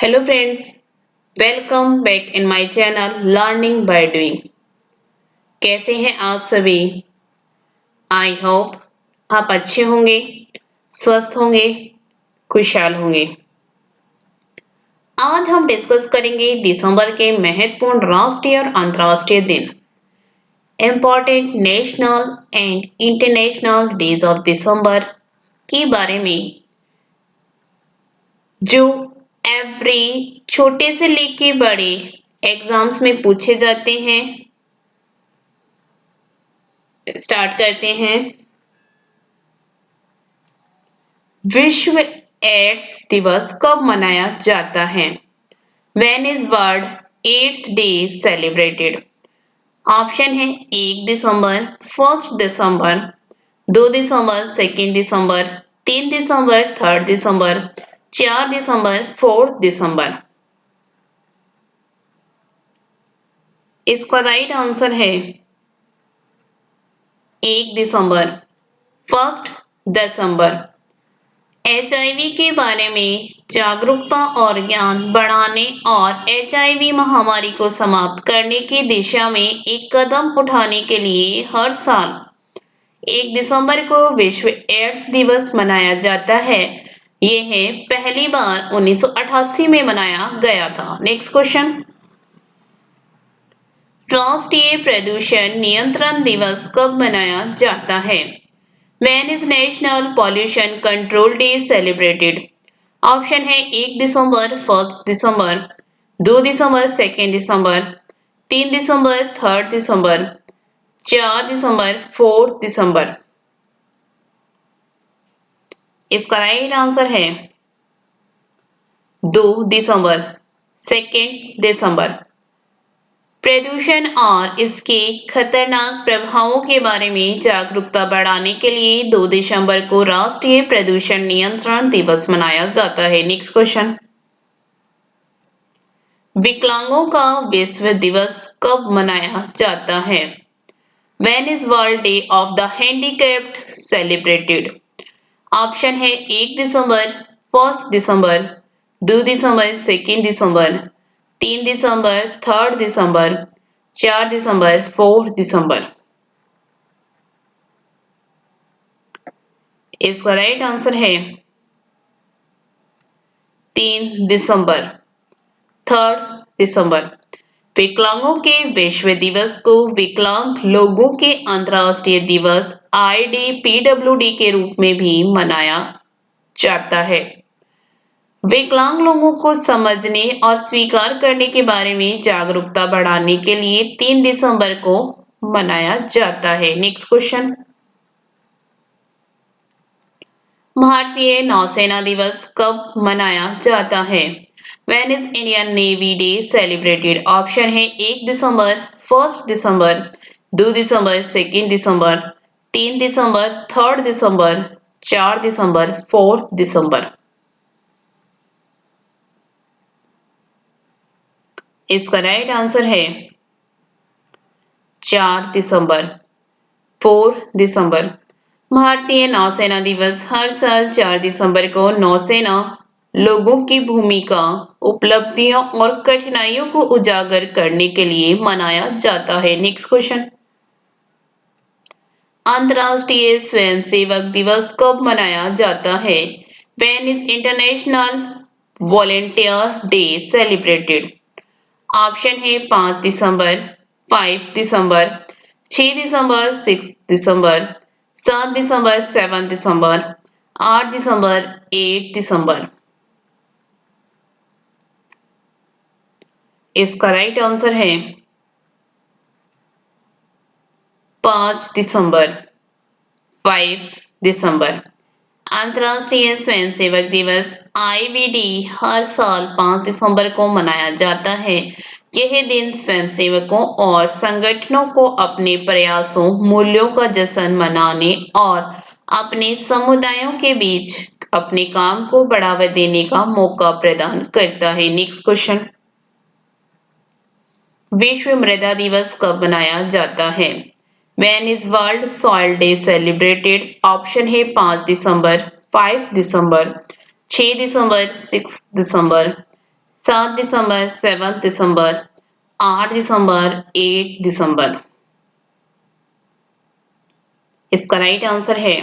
Hello friends, welcome back in my channel learning by doing. कैसे हैं आप सभी? आई होप आप अच्छे होंगे, स्वस्थ होंगे, खुशहाल होंगे। आज हम डिस्कस करेंगे दिसंबर के महत्वपूर्ण राष्ट्रीय और अंतर्राष्ट्रीय दिन, important national and international days of December के बारे में, जो एवरी छोटे से लेके बड़े एग्जाम्स में पूछे जाते हैं। स्टार्ट करते हैं। विश्व एड्स दिवस कब मनाया जाता है? When is world AIDS day celebrated? Option है 1 दिसंबर, 1 दिसंबर, 2 दिसंबर, 2 दिसंबर, 3 दिसंबर, 3 दिसंबर, 4 दिसंबर, 4 दिसंबर। इसका राइट आंसर है 1 दिसंबर, 1 दिसंबर। एचआईवी के बारे में जागरूकता और ज्ञान बढ़ाने और एचआईवी महामारी को समाप्त करने की दिशा में एक कदम उठाने के लिए हर साल 1 दिसंबर को विश्व एड्स दिवस मनाया जाता है। यह पहली बार 1988 में मनाया गया था। Next question. राष्ट्रीय प्रदूषण नियंत्रण दिवस कब मनाया जाता है? When is National Pollution Control Day celebrated? Option है 1 दिसंबर, 1 दिसंबर, 2 दिसंबर, 2 दिसंबर, 3 दिसंबर, 3 दिसंबर, 4 दिसंबर, 4 दिसंबर। इसका राइट आंसर है 2 दिसंबर, 2 दिसंबर। प्रदूषण और इसके खतरनाक प्रभावों के बारे में जागरूकता बढ़ाने के लिए 2 दिसंबर को राष्ट्रीय प्रदूषण नियंत्रण दिवस मनाया जाता है। Next question. विकलांगों का विश्व दिवस कब मनाया जाता है? When is world day of the handicapped celebrated? Option है 1 दिसंबर, 1 दिसंबर, 2 दिसंबर, 2 दिसंबर, 3 दिसंबर, 3 दिसंबर, 4 दिसंबर, 4 दिसंबर। इसका राइट आंसर है 3 दिसंबर, 3 दिसंबर। विकलांगों के विश्व दिवस को विकलांग लोगों के अंतर्राष्ट्रीय दिवस IDPWD के रूप में भी मनाया जाता है। विकलांग लोगों को समझने और स्वीकार करने के बारे में जागरूकता बढ़ाने के लिए 3 दिसंबर को मनाया जाता है। Next question. भारतीय नौसेना दिवस कब मनाया जाता है? When is Indian Navy Day celebrated? Option है 1 दिसंबर, 1 दिसंबर, 2 दिसंबर, 2 दिसंबर, 3 दिसंबर, 3 दिसंबर, 4 दिसंबर, 4 दिसंबर। इसका राइट आंसर है 4 दिसंबर, 4 दिसंबर। भारतीय नौसेना दिवस हर साल 4 दिसंबर को नौसेना लोगों की भूमिका, उपलब्धियों और कठिनाइयों को उजागर करने के लिए मनाया जाता है। Next question. अंतर्राष्ट्रीय स्वयंसेवक दिवस कब मनाया जाता है? When is international volunteer day celebrated? Option है 5 दिसंबर, 5 दिसंबर, 6 दिसंबर, 6 दिसंबर, 7 दिसंबर, 7 दिसंबर, 8 दिसंबर, 8 दिसंबर। इसका राइट आंसर है 5 दिसंबर, 5 दिसंबर। अंतर्राष्ट्रीय स्वयंसेवक दिवस IVD हर साल 5 दिसंबर को मनाया जाता है। यह दिन स्वयंसेवकों और संगठनों को अपने प्रयासों, मूल्यों का जश्न मनाने और अपने समुदायों के बीच अपने काम को बढ़ावा देने का मौका प्रदान करता है। Next question. विश्व मृदा दिवस कब मनाया जाता है? When is world soil day celebrated? Option है 5 दिसंबर, 5 दिसंबर, 6 दिसंबर, 6 दिसंबर, 7 दिसंबर, 7 दिसंबर, 8 दिसंबर, 8 दिसंबर। इसका राइट आंसर है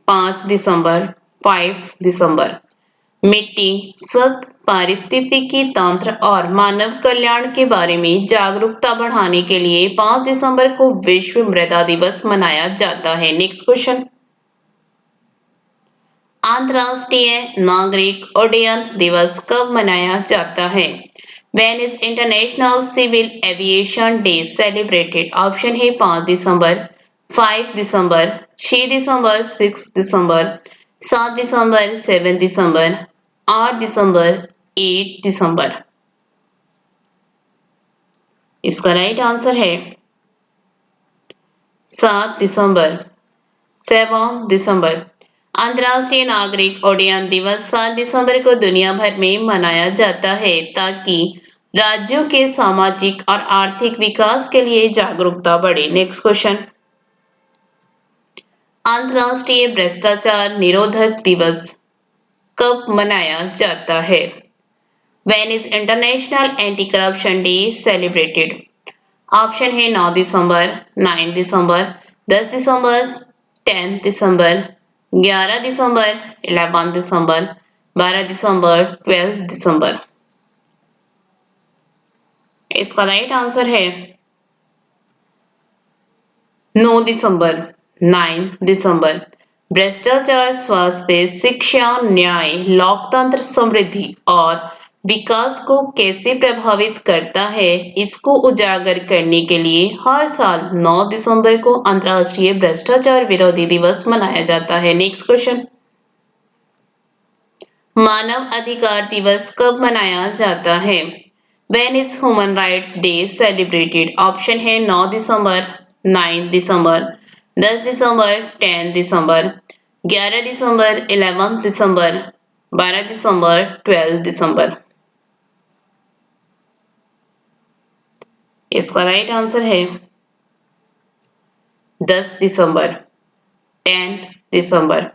5 दिसंबर, 5 दिसंबर। मिट्टी, स्वस्थ पारिस्थितिकी तंत्र और मानव कल्याण के बारे में जागरूकता बढ़ाने के लिए 5 दिसंबर को विश्व मृदा दिवस मनाया जाता है। Next question. अंतर्राष्ट्रीय नागरिक उड्डयन दिवस कब मनाया जाता है? When is International Civil Aviation Day celebrated? Option है 5 दिसंबर, 5 दिसंबर, 6 दिसंबर, 6 दिसंबर, 7 दिसंबर, 7 दिसंबर, 8 दिसंबर, 8 दिसंबर। इसका राइट आंसर है 7 दिसंबर, 7 दिसंबर। अंतर्राष्ट्रीय नागरिक उड्डयन दिवस 7 दिसंबर को दुनिया भर में मनाया जाता है ताकि राज्यों के सामाजिक और आर्थिक विकास के लिए जागरूकता बढ़े। Next question. अंतर्राष्ट्रीय भ्रष्टाचार निरोधक दिवस कब मनाया जाता है? When is International Anti-Corruption Day celebrated? Option है 9 दिसंबर, 9 दिसंबर, 10 दिसंबर, 10 दिसंबर, 11 दिसंबर, 11 दिसंबर, 12 दिसंबर, 12 दिसंबर। इसका राइट आंसर है 9 दिसंबर, 9 दिसंबर। भ्रष्टाचार स्वास्थ्य, शिक्षा, न्याय, लोकतंत्र, समृद्धि और विकास को कैसे प्रभावित करता है, इसको उजागर करने के लिए हर साल 9 दिसंबर को अंतर्राष्ट्रीय भ्रष्टाचार विरोधी दिवस मनाया जाता है। Next question. मानव अधिकार दिवस कब मनाया जाता है? When is Human Rights Day celebrated? Option है 9 दिसंबर, 9 दिसंबर, 10 दिसंबर, 10 दिसंबर, 11 दिसंबर, 11 दिसंबर, 12 दिसंबर, 12 दिसंबर। इसका राइट आंसर है 10 दिसंबर, 10 दिसंबर।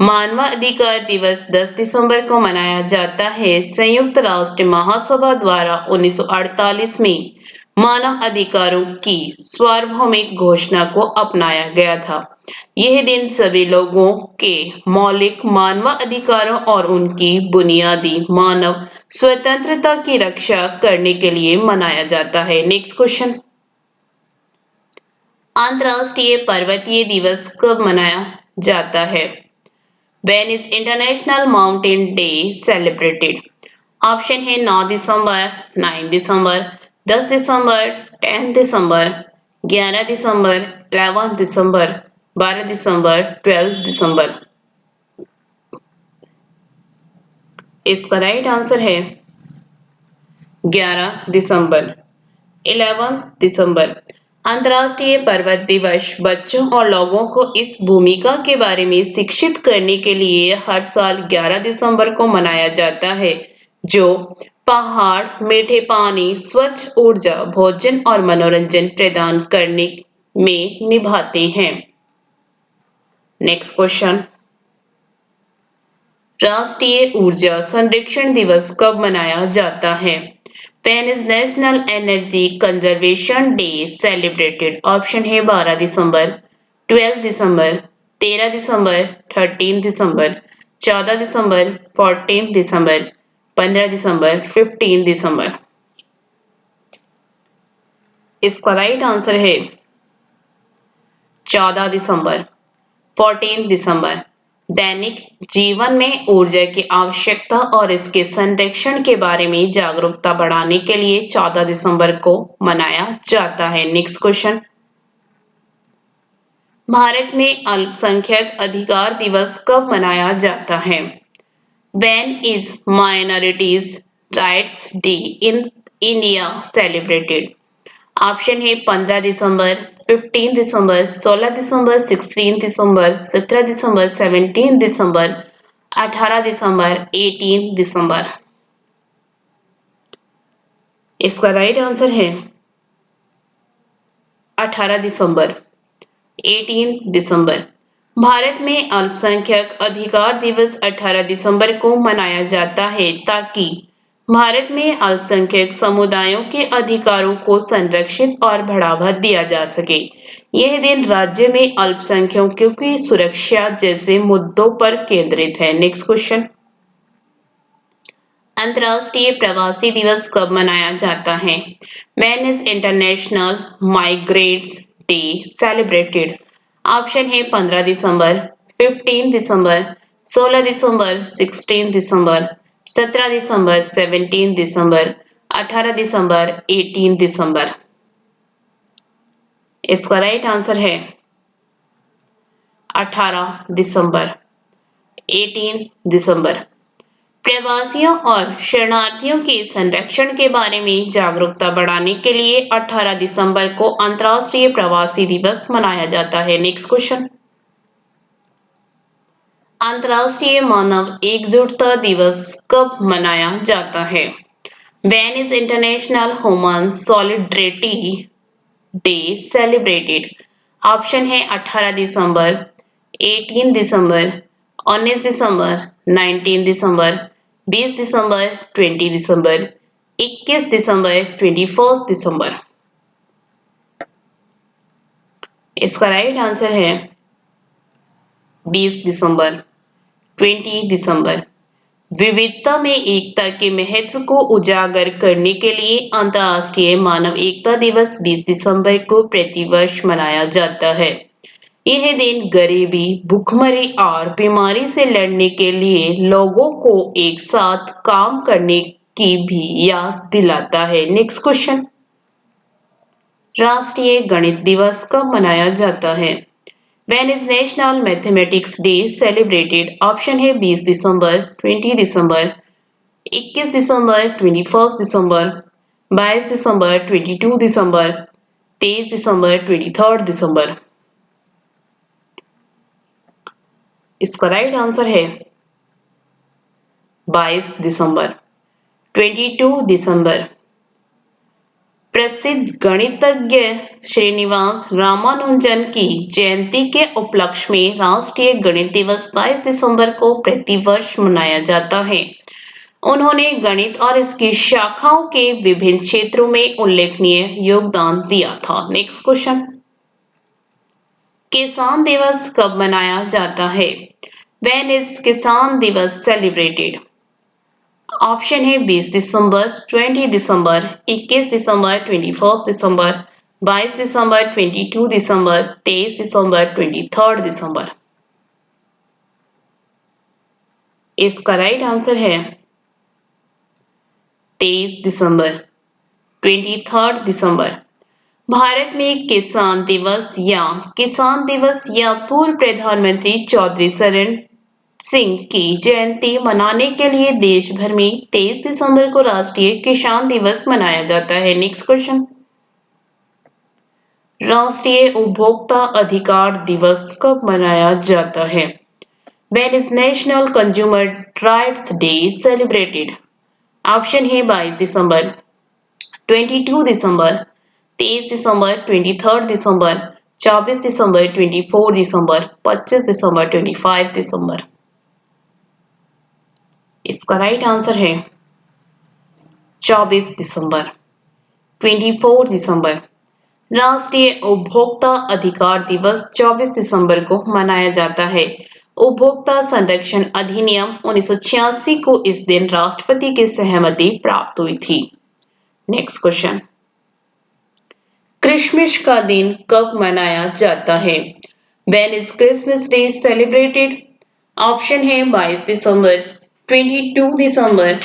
मानवाधिकार दिवस 10 दिसंबर को मनाया जाता है। संयुक्त राष्ट्र महासभा द्वारा 1948 में मानव अधिकारों की सार्वभौमिक घोषणा को अपनाया गया था। यह दिन सभी लोगों के मौलिक मानवाधिकारों और उनकी बुनियादी मानव स्वतंत्रता की रक्षा करने के लिए मनाया जाता है। Next question. अंतर्राष्ट्रीय पर्वतीय दिवस कब मनाया जाता है? When is International Mountain Day celebrated? Option है 9 दिसंबर, 9 दिसंबर, 10 दिसंबर, 10 दिसंबर, 11 दिसंबर, 11 दिसंबर, 12 दिसंबर, 12 दिसंबर। इसका राइट आंसर है 11 दिसंबर, 11 दिसंबर। अंतर्राष्ट्रीय पर्वत दिवस बच्चों और लोगों को इस भूमिका के बारे में शिक्षित करने के लिए हर साल 11 दिसंबर को मनाया जाता है, जो पहाड़, मीठे पानी, स्वच्छ ऊर्जा, भोजन और मनोरंजन प्रदान करने में निभाते हैं। Next question. राष्ट्रीय ऊर्जा संरक्षण दिवस कब मनाया जाता है? When is National Energy Conservation Day celebrated? Option है 12 दिसंबर, 12 दिसंबर, 13 दिसंबर, 13 दिसंबर, 14 दिसंबर, 14 दिसंबर, 15 दिसंबर, 15 दिसंबर। इसका राइट आंसर है 14 दिसंबर, 14 दिसंबर। दैनिक जीवन में ऊर्जा की आवश्यकता और इसके संरक्षण के बारे में जागरूकता बढ़ाने के लिए 14 दिसंबर को मनाया जाता है। Next question. भारत में अल्पसंख्यक अधिकार दिवस कब मनाया जाता है? When is Minorities Rights Day in India celebrated? Option है 15 दिसंबर, 15 दिसंबर, 16 दिसंबर, 16 दिसंबर, 17 दिसंबर, 17 दिसंबर, 18 दिसंबर, 18 दिसंबर। इसका राइट आंसर है 18 दिसंबर, 18 दिसंबर। भारत में अल्पसंख्यक अधिकार दिवस 18 दिसंबर को मनाया जाता है ताकि भारत में अल्पसंख्यक समुदायों के अधिकारों को संरक्षित और बढ़ावा दिया जा सके। यह दिन राज्य में अल्पसंख्यकों की सुरक्षा जैसे मुद्दों पर केंद्रित है। Next question. अंतर्राष्ट्रीय प्रवासी दिवस कब मनाया जाता है? When is international migrates day celebrated? Option है 15 दिसंबर, 15 दिसंबर, 16 दिसंबर, 16 दिसंबर, 17 दिसंबर, 17 दिसंबर, 18 दिसंबर, 18 दिसंबर। इसका राइट आंसर है 18 दिसंबर, 18 दिसंबर। प्रवासियों और शरणार्थियों के संरक्षण के बारे में जागरूकता बढ़ाने के लिए 18 दिसंबर को अंतर्राष्ट्रीय प्रवासी दिवस मनाया जाता है। Next question. अंतर्राष्ट्रीय मानव एकजुटता दिवस कब मनाया जाता है? When is international human solidarity day celebrated? Option है 18 दिसंबर, 18 दिसंबर, 19 दिसंबर, 19 दिसंबर, 20 दिसंबर, 20 दिसंबर, 21 दिसंबर, 21 दिसंबर। इसका राइट आंसर है 20 दिसंबर, 20 दिसंबर। विविधता में एकता के महत्व को उजागर करने के लिए अंतर्राष्ट्रीय मानव एकता दिवस 20 दिसंबर को प्रतिवर्ष मनाया जाता है। यह दिन गरीबी, भूखमरी और बीमारी से लड़ने के लिए लोगों को एक साथ काम करने की भी याद दिलाता है। Next question. राष्ट्रीय गणित दिवस कब मनाया जाता है? When is national mathematics day celebrated? Option है 20 दिसंबर, 20 दिसंबर, 21 दिसंबर, 21 दिसंबर, 22 दिसंबर, 22 दिसंबर, 23 दिसंबर, 23 दिसंबर। इसका राइट आंसर है 22 दिसंबर, 22 दिसंबर। प्रसिद्ध गणितज्ञ श्रीनिवास रामानुजन की जयंती के उपलक्ष्य में राष्ट्रीय गणित दिवस 22 दिसंबर को प्रतिवर्ष मनाया जाता है। उन्होंने गणित और इसकी शाखाओं के विभिन्न क्षेत्रों में उल्लेखनीय योगदान दिया था। Next question. किसान दिवस कब मनाया जाता है? When is किसान दिवस सेलिब्रेटेड? ऑप्शन है 20 दिसंबर, 20 दिसंबर, 21 दिसंबर, 21 दिसंबर, 22 दिसंबर, 22 दिसंबर, 23 दिसंबर, 23 दिसंबर। इसका राइट आंसर है 23 दिसंबर, 23 दिसंबर। भारत में किसान दिवस या पूर्व प्रधानमंत्री चौधरी चरण सिंह की जयंती मनाने के लिए देश भर में 23 दिसंबर को राष्ट्रीय किसान दिवस मनाया जाता है। Next question. राष्ट्रीय उपभोक्ता अधिकार दिवस कब मनाया जाता है? When is national consumer rights day celebrated? Option है 22 दिसंबर, 22 दिसंबर, 23 दिसंबर, 23 दिसंबर, 24 दिसंबर, 24 दिसंबर, 25 दिसंबर, 25 दिसंबर। इसका राइट आंसर है 24 दिसंबर, 24 दिसंबर। राष्ट्रीय उपभोक्ता अधिकार दिवस 24 दिसंबर को मनाया जाता है। उपभोक्ता संरक्षण अधिनियम 1986 को इस दिन राष्ट्रपति की सहमति प्राप्त हुई थी। Next question. क्रिसमस का दिन कब मनाया जाता है? When is Christmas day celebrated? Option है 22 दिसंबर, 22 दिसंबर,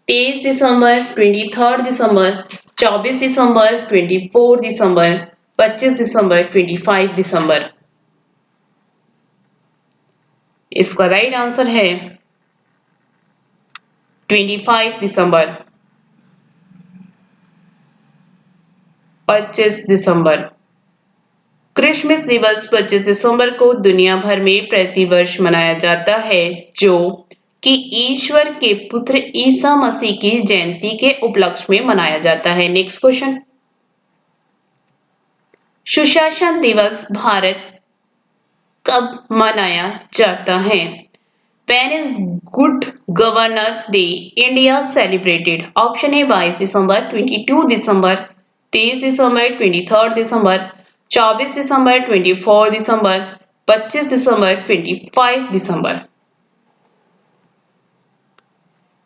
23 दिसंबर, 23 दिसंबर, 24 दिसंबर, 24 दिसंबर, 25 दिसंबर, 25 दिसंबर। इसका राइट आंसर है 25 दिसंबर, 25 दिसंबर। क्रिसमस दिवस 25 दिसंबर को दुनिया भर में प्रतिवर्ष मनाया जाता है जो कि ईश्वर के पुत्र ईसा मसीह की जयंती के उपलक्ष्य में मनाया जाता है। Next question. सुशासन दिवस भारत कब मनाया जाता है? When is Good Governance Day India celebrated? Option है 22 दिसंबर, 22 दिसंबर, 23 दिसंबर, 23 दिसंबर, 24 दिसंबर, 24 दिसंबर, 25 दिसंबर, 25 दिसंबर।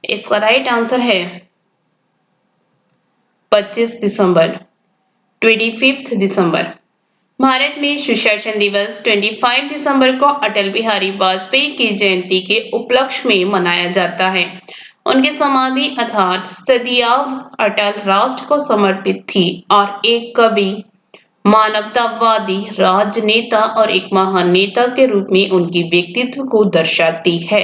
इसका राइट आंसर है 25 दिसंबर, 25 दिसंबर। भारत में सुशासन दिवस 25 दिसंबर को अटल बिहारी वाजपेयी की जयंती के उपलक्ष्य में मनाया जाता है। उनकी समाधि अर्थात सदैव अटल राष्ट्र को समर्पित थी और एक कवि, मानवतावादी, राजनेता और एक महान नेता के रूप में उनकी व्यक्तित्व को दर्शाती है।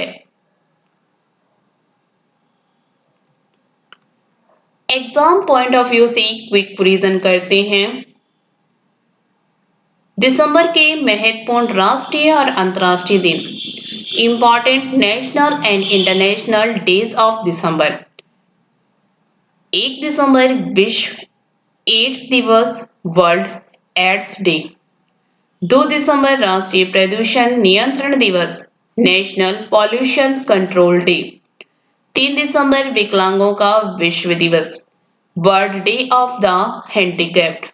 एग्जाम पॉइंट ऑफ व्यू से क्विक रिवीजन करते हैं। दिसंबर के महत्वपूर्ण राष्ट्रीय और अंतर्राष्ट्रीय दिन, important national and international days of December. 1 दिसंबर विश्व एड्स दिवस, वर्ल्ड एड्स डे। 2 दिसंबर राष्ट्रीय प्रदूषण नियंत्रण दिवस, नेशनल पॉल्यूशन कंट्रोल डे। 3 दिसंबर विकलांगों का विश्व दिवस, world day of the handicapped.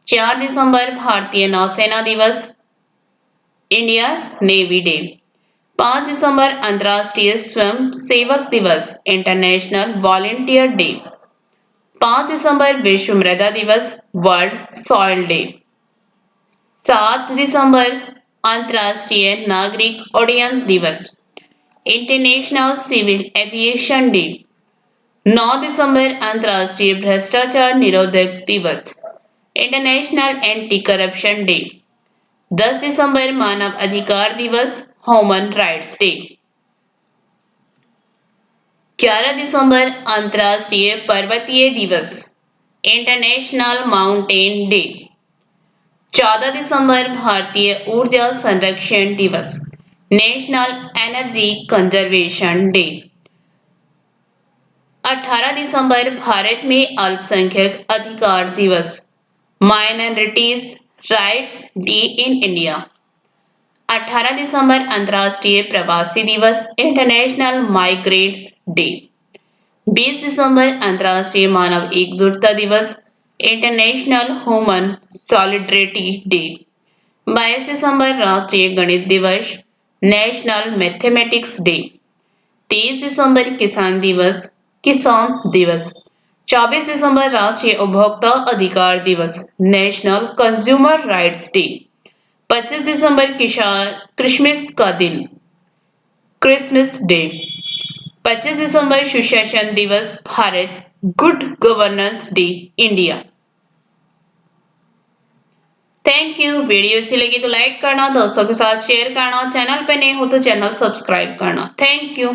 4 दिसंबर भारतीय नौसेना दिवस, इंडिया नेवी डे। 5 दिसंबर अंतर्राष्ट्रीय स्वयं सेवक दिवस, इंटरनेशनल वॉलेंटियर डे। 5 दिसंबर विश्व मृदा दिवस, वर्ल्ड सॉइल डे। 7 दिसंबर अंतर्राष्ट्रीय नागरिक उड्डयन दिवस, इंटरनेशनल सिविल एविएशन डे। 9 दिसंबर अंतर्राष्ट्रीय भ्रष्टाचार निरोधक दिवस, इंटरनेशनल एंटी करप्शन डे। 10 दिसंबर मानव अधिकार दिवस, ह्यूमन राइट्स डे। 11 दिसंबर अंतर्राष्ट्रीय पर्वतीय दिवस, इंटरनेशनल माउंटेन डे। 14 दिसंबर भारतीय ऊर्जा संरक्षण दिवस, नेशनल एनर्जी कंजर्वेशन डे। 18 दिसंबर भारत में अल्पसंख्यक अधिकार दिवस, minorities rights day in India. 18 दिसंबर अंतर्राष्ट्रीय प्रवासी दिवस, इंटरनेशनल माइग्रेंट्स डे। 20 दिसंबर अंतर्राष्ट्रीय मानव एकजुटता दिवस, इंटरनेशनल ह्यूमन सॉलिडरिटी डे। 22 दिसंबर राष्ट्रीय गणित दिवस, नेशनल मैथमेटिक्स डे। 23 दिसंबर किसान दिवस, किसान दिवस। 24 दिसंबर राष्ट्रीय उपभोक्ता अधिकार दिवस, नेशनल कंज्यूमर राइट्स डे। 25 दिसंबर क्रिसमस का दिन, क्रिसमस डे। 25 दिसंबर सुशासन दिवस Bharat, good governance day India. Thank you. Video अच्छी लगी तो लाइक करना, दोस्तों के साथ शेयर करना, चैनल पे नए हो तो चैनल सब्सक्राइब करना। Thank you.